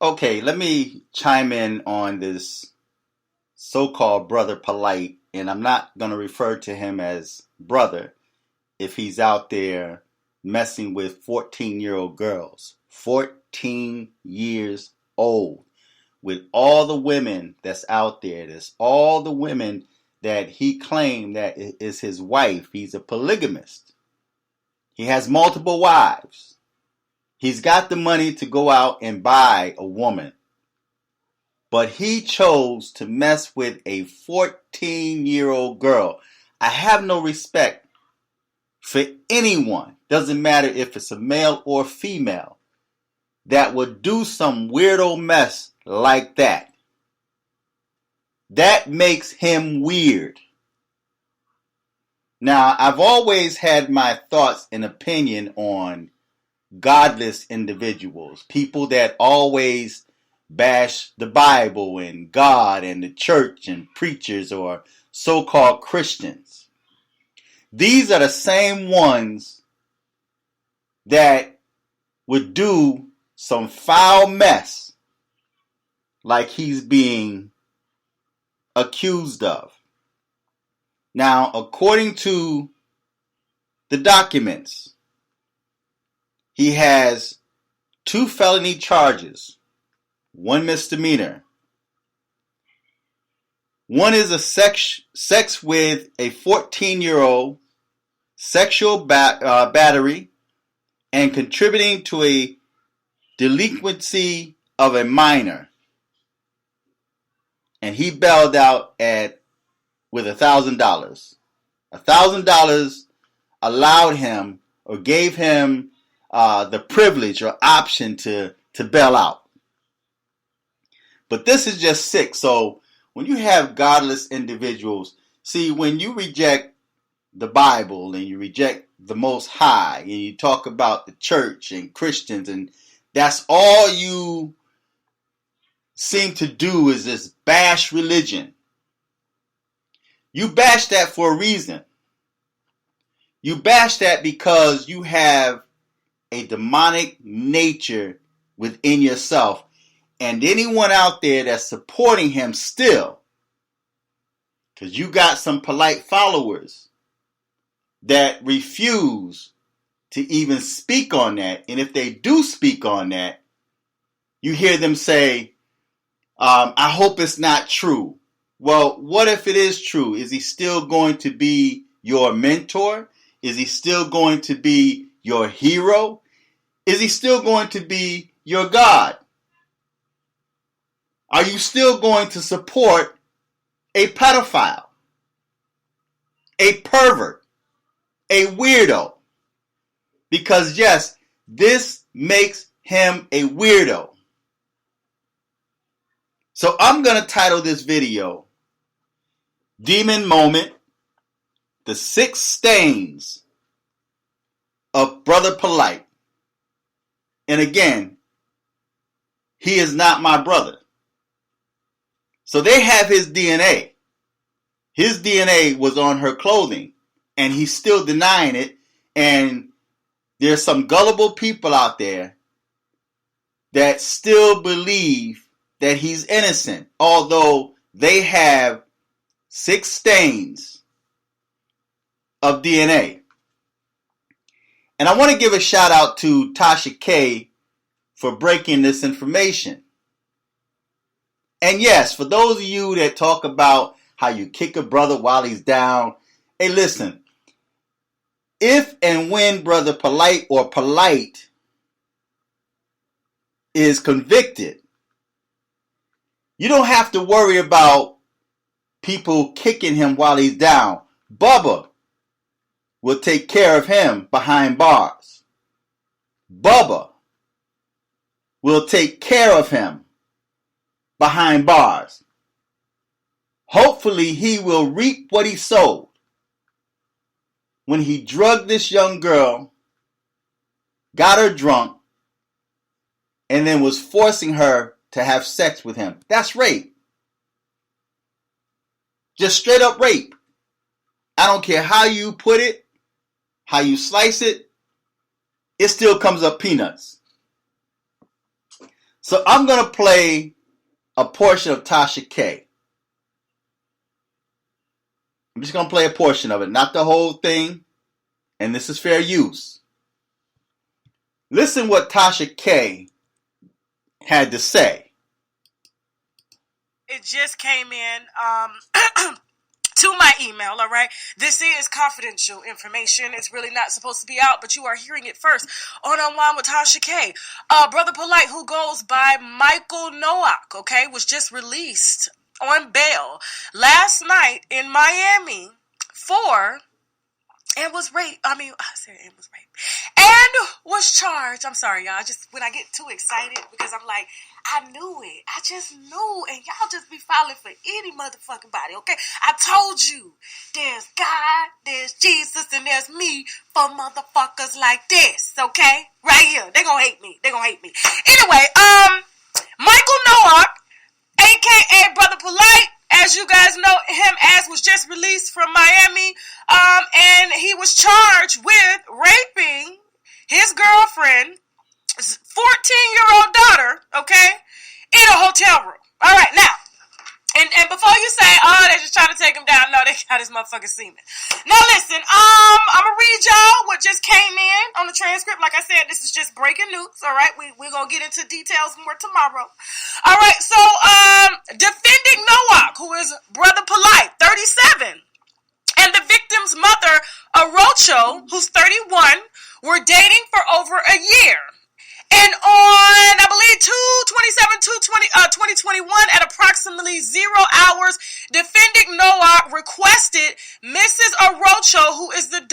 Okay, let me chime in on this so-called brother Polight, and I'm not going to refer to him as brother if he's out there messing with 14-year-old girls. 14 years old. With all the women that's out there, there's all the women that he claimed that is his wife. He's a polygamist. He has multiple wives. He's got the money to go out and buy a woman. But he chose to mess with a 14-year-old girl. I have no respect for anyone, doesn't matter if it's a male or female, that would do some weirdo mess like that. That makes him weird. Now, I've always had my thoughts and opinion on godless individuals, people that always bash the Bible and God and the church and preachers or so-called Christians. These are the same ones that would do some foul mess like he's being accused of. Now, according to the documents, he has 2 felony charges, 1 misdemeanor. One is a sex with a 14-year-old, sexual battery, and contributing to a delinquency of a minor. And he bailed out with $1,000. $1,000 allowed him or gave him the privilege or option to bail out. But this is just sick. So when you have godless individuals, see, when you reject the Bible and you reject the Most High and you talk about the church and Christians, and that's all you seem to do is this bash religion. You bash that for a reason. You bash that because you have a demonic nature within yourself. And anyone out there that's supporting him still, because you got some polite followers that refuse to even speak on that. And if they do speak on that, you hear them say, I hope it's not true. Well, what if it is true? Is he still going to be your mentor? Is he still going to be your hero? Is he still going to be your God? Are you still going to support a pedophile, a pervert, a weirdo? Because yes, this makes him a weirdo. So I'm going to title this video, Demon Moment, the 6 Stains of Brother Polight. And again, he is not my brother. So they have his DNA. His DNA was on her clothing, and he's still denying it. And there's some gullible people out there that still believe that he's innocent, although they have 6 stains of DNA. And I want to give a shout out to TashaK for breaking this information. And yes, for those of you that talk about how you kick a brother while he's down, hey, listen, if and when Brother Polight or Polight is convicted, you don't have to worry about people kicking him while he's down. Bubba will take care of him behind bars. Bubba will take care of him behind bars. Hopefully he will reap what he sowed when he drugged this young girl, got her drunk, and then was forcing her to have sex with him. That's rape. Just straight up rape. I don't care how you put it, how you slice it, it still comes up peanuts. So I'm going to play a portion of TashaK. I'm just going to play a portion of it, not the whole thing. And this is fair use. Listen what TashaK had to say. It just came in to my email, all right? This is confidential information. It's really not supposed to be out, but you are hearing it first on Online with TashaK. Brother Polight, who goes by Michael Noak, okay, was just released on bail last night in Miami and was raped. And was charged. I'm sorry, y'all. Just when I get too excited because I'm like, I knew it. I just knew. And y'all just be falling for any motherfucking body, okay? I told you. There's God, there's Jesus, and there's me for motherfuckers like this, okay? Right here. They gonna hate me. Anyway, Michael Noak, a.k.a. Brother Polight, as you guys know, him as was just released from Miami, and he was charged with raping his girlfriend, 14-year-old daughter, okay, in a hotel room. All right, now, and before you say, oh, they're just trying to take him down, no, they got his motherfucking semen. Now, listen, I'm going to read y'all what just came in on the transcript. Like I said, this is just breaking news, all right? We're going to get into details more tomorrow. All right, so, defending Noak, who is Brother Polight, 37, and the victim's mother, Arocho, who's 31, were dating for over a year. And on, I believe, 2021, at approximately 0 hours, defending Noak requested Mrs. Arocho, who is the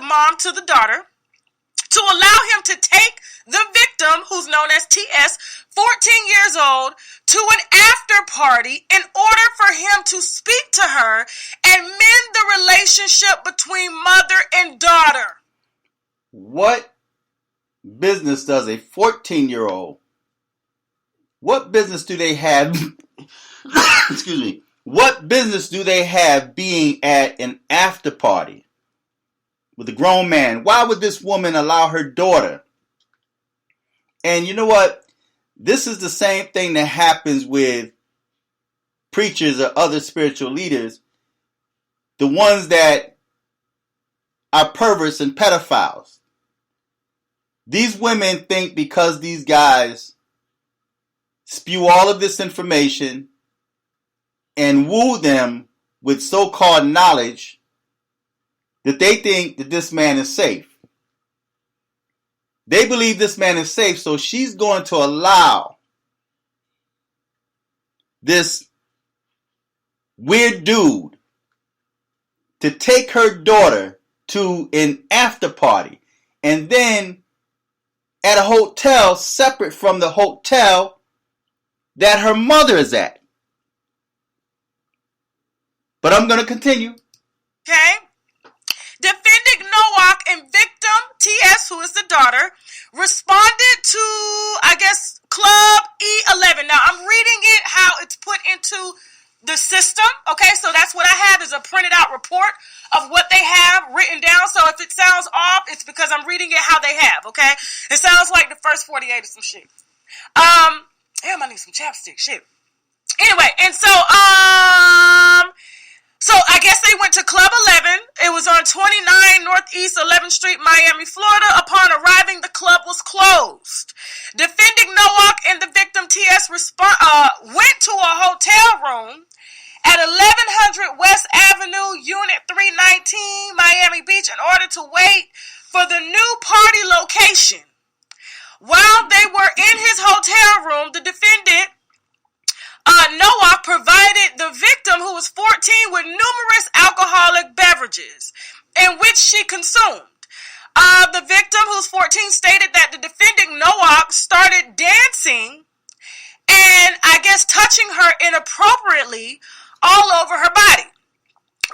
mom to the daughter, to allow him to take the victim, who's known as TS, 14 years old, to an after party in order for him to speak to her and mend the relationship between mother and daughter. What business does a 14-year-old? What business do they have? Excuse me. What business do they have being at an after party with a grown man? Why would this woman allow her daughter? And you know what? This is the same thing that happens with preachers or other spiritual leaders. The ones that are perverts and pedophiles. These women think because these guys spew all of this information and woo them with so-called knowledge that they think that this man is safe. They believe this man is safe, so she's going to allow this weird dude to take her daughter to an after party and then at a hotel separate from the hotel that her mother is at. But I'm going to continue. Okay. Defending Noak and victim TS, who is the daughter, responded to, Club E11. Now, I'm reading it how it's put into the system. Okay, so that's what I have is a printed out report of what they have written down. So if it sounds off, it's because I'm reading it how they have. Okay, it sounds like the first 48 or some shit. Damn, I need some chapstick. Shit. Anyway, and so I guess they went to Club 11. It was on 29 Northeast 11th Street, Miami, Florida. Upon arriving, the club was closed. Defending Noak and the victim TS went to a hotel room at 1100 West Avenue, Unit 319, Miami Beach, in order to wait for the new party location. While they were in his hotel room, the defendant Noak provided the victim, who was 14, with numerous alcoholic beverages in which she consumed. The victim, who's 14, stated that the defendant Noak started dancing and touching her inappropriately all over her body,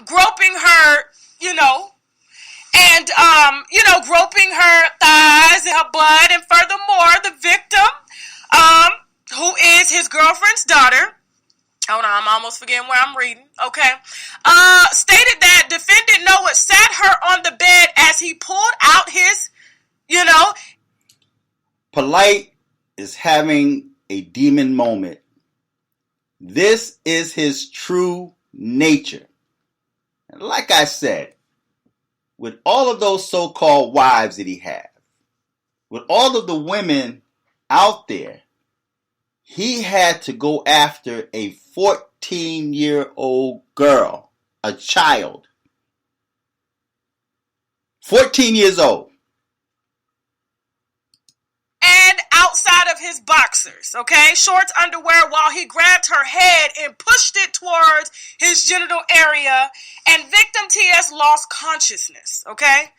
groping her, groping her thighs and her butt. And furthermore, the victim, who is his girlfriend's daughter, hold on, I'm almost forgetting where I'm reading, okay, stated that defendant Noak sat her on the bed as he pulled out his, Polight is having a demon moment. This is his true nature. And like I said, with all of those so-called wives that he had, with all of the women out there, he had to go after a 14-year-old girl, a child. 14 years old. And outside of his boxers, okay? Shorts, underwear, while he grabbed her head and pushed it towards his genital area, and victim TS lost consciousness, okay?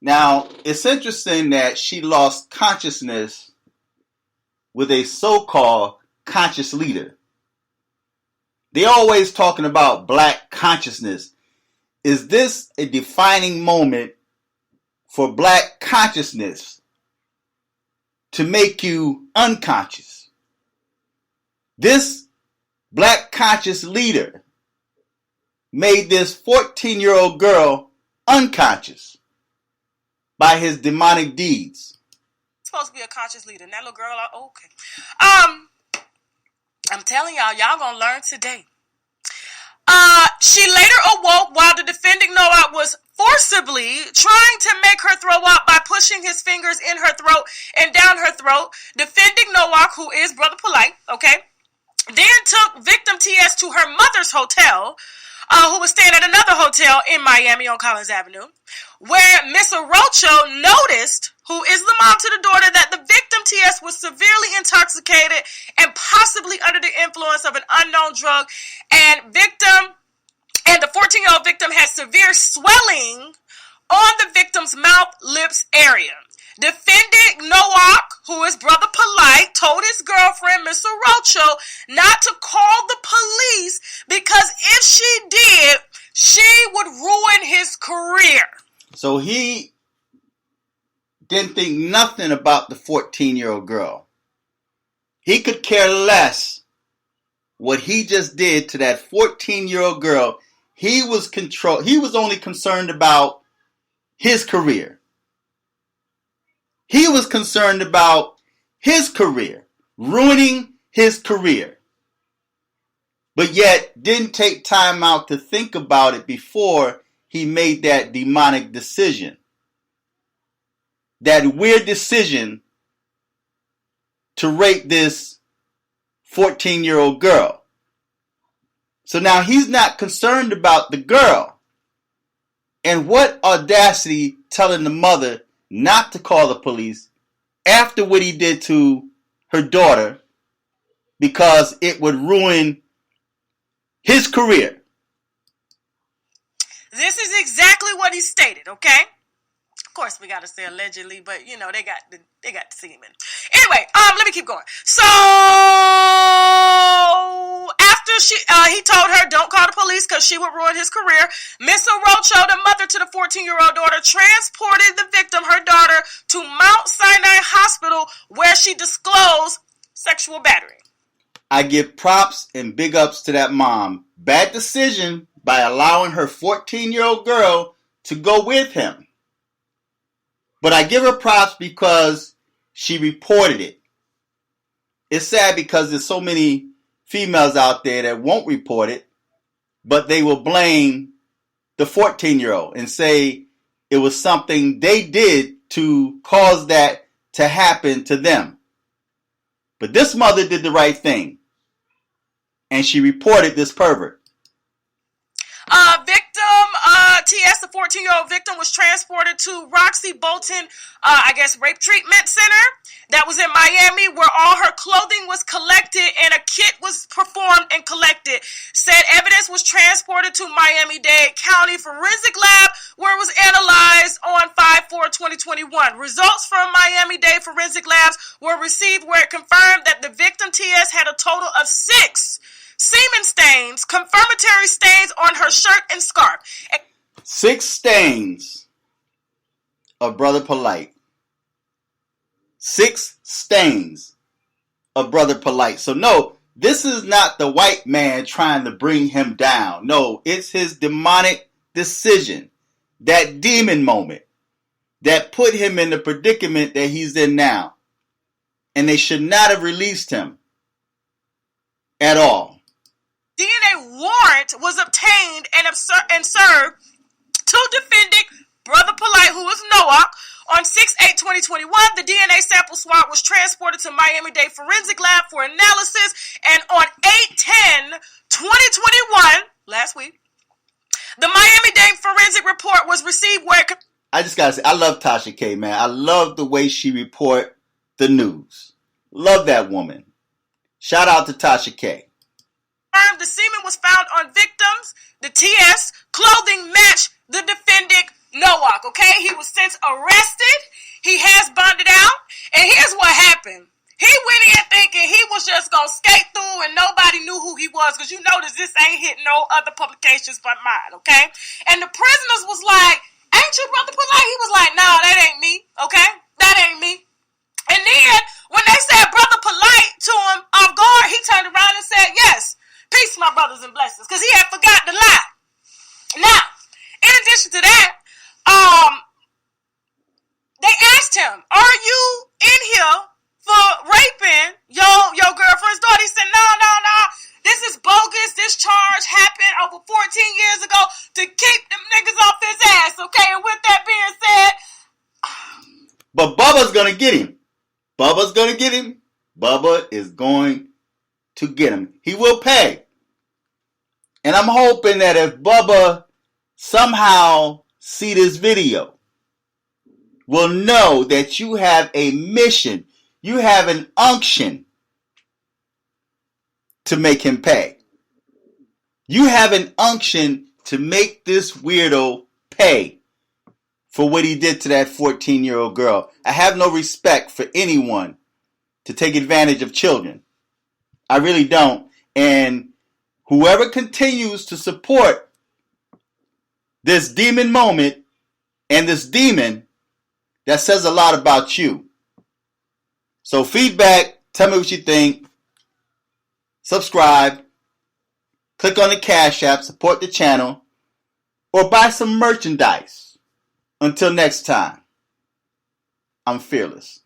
Now, it's interesting that she lost consciousness with a so-called conscious leader. They always talking about black consciousness. Is this a defining moment for black consciousness to make you unconscious? This black conscious leader made this 14-year-old girl unconscious by his demonic deeds. Supposed to be a conscious leader. And that little girl, okay. I'm telling y'all gonna learn today. She later awoke while the defending Noak was forcibly trying to make her throw up by pushing his fingers in her throat and down her throat. Defending Noak, who is Brother Polight, okay, then took victim TS to her mother's hotel, who was staying at another hotel in Miami on Collins Avenue, where Miss Arocho noticed, who is the mom to the daughter, that the victim TS was severely intoxicated and possibly under the influence of an unknown drug, and the 14-year-old victim had severe swelling on the victim's mouth, lips area. Defendant Noak, who is Brother Polight, told his girlfriend, Miss Arocho, not to call the police because if she did, she would ruin his career. So he didn't think nothing about the 14-year-old girl. He could care less what he just did to that 14-year-old girl. He was only concerned about his career. He was concerned about his career, ruining his career. But yet didn't take time out to think about it before he made that demonic decision. That weird decision to rape this 14-year-old girl. So now he's not concerned about the girl. And what audacity telling the mother not to call the police after what he did to her daughter because it would ruin his career. This is exactly what he stated, okay? Of course, we got to say allegedly, but you know they got the semen. Anyway, let me keep going. So after he told her don't call the police because she would ruin his career, Miss Arocho, the mother to the 14-year-old daughter, transported the victim, her daughter, to Mount Sinai Hospital where she disclosed sexual battery. I give props and big ups to that mom. Bad decision by allowing her 14-year-old girl to go with him. But I give her props because she reported it. It's sad because there's so many females out there that won't report it, but they will blame the 14-year-old and say it was something they did to cause that to happen to them. But this mother did the right thing, and she reported this pervert. TS, the 14-year-old victim, was transported to Roxy Bolton, rape treatment center that was in Miami, where all her clothing was collected and a kit was performed and collected. Said evidence was transported to Miami-Dade County Forensic Lab, where it was analyzed on 5/4/2021. Results from Miami-Dade Forensic Labs were received, where it confirmed that the victim TS had a total of 6 semen stains, confirmatory stains on her shirt and scarf. 6 stains of Brother Polight. 6 stains of Brother Polight. So no, this is not the white man trying to bring him down. No, it's his demonic decision. That demon moment that put him in the predicament that he's in now. And they should not have released him at all. DNA warrant was obtained and served to defendant Brother Polight, who is Noak. On 6/8/2021, the DNA sample swab was transported to Miami-Dade Forensic Lab for analysis, and on 8/10/2021, last week, the Miami-Dade Forensic Report was received where I just gotta say, I love TashaK, man. I love the way she report the news. Love that woman. Shout out to TashaK. The semen was found on victims. The TS clothing matched the defendant Noak. Okay, he was since arrested. He has bonded out, and here's what happened. He went in thinking he was just gonna skate through, and nobody knew who he was, because you notice this ain't hit no other publications but mine. Okay, and the prisoners was like, "Ain't you Brother Polight?" He was like, "No, that ain't me. Okay, that ain't me." And then when they said Brother Polight to him off guard, he turned around and said, "Yes, peace, my brothers and blessings," because he had forgotten to lie. Now, in addition to that, they asked him, "Are you in here for raping your girlfriend's daughter?" He said, No. This is bogus. This charge happened over 14 years ago to keep them niggas off his ass, okay? And with that being said... But Bubba's going to get him. Bubba's going to get him. Bubba is going to get him. He will pay. And I'm hoping that if Bubba somehow see this video, will know that you have a mission. You have an unction to make him pay. You have an unction to make this weirdo pay for what he did to that 14-year-old girl. I have no respect for anyone to take advantage of children. I really don't. And whoever continues to support this demon moment and this demon, that says a lot about you. So feedback, tell me what you think. Subscribe. Click on the Cash App, support the channel, or buy some merchandise. Until next time, I'm fearless.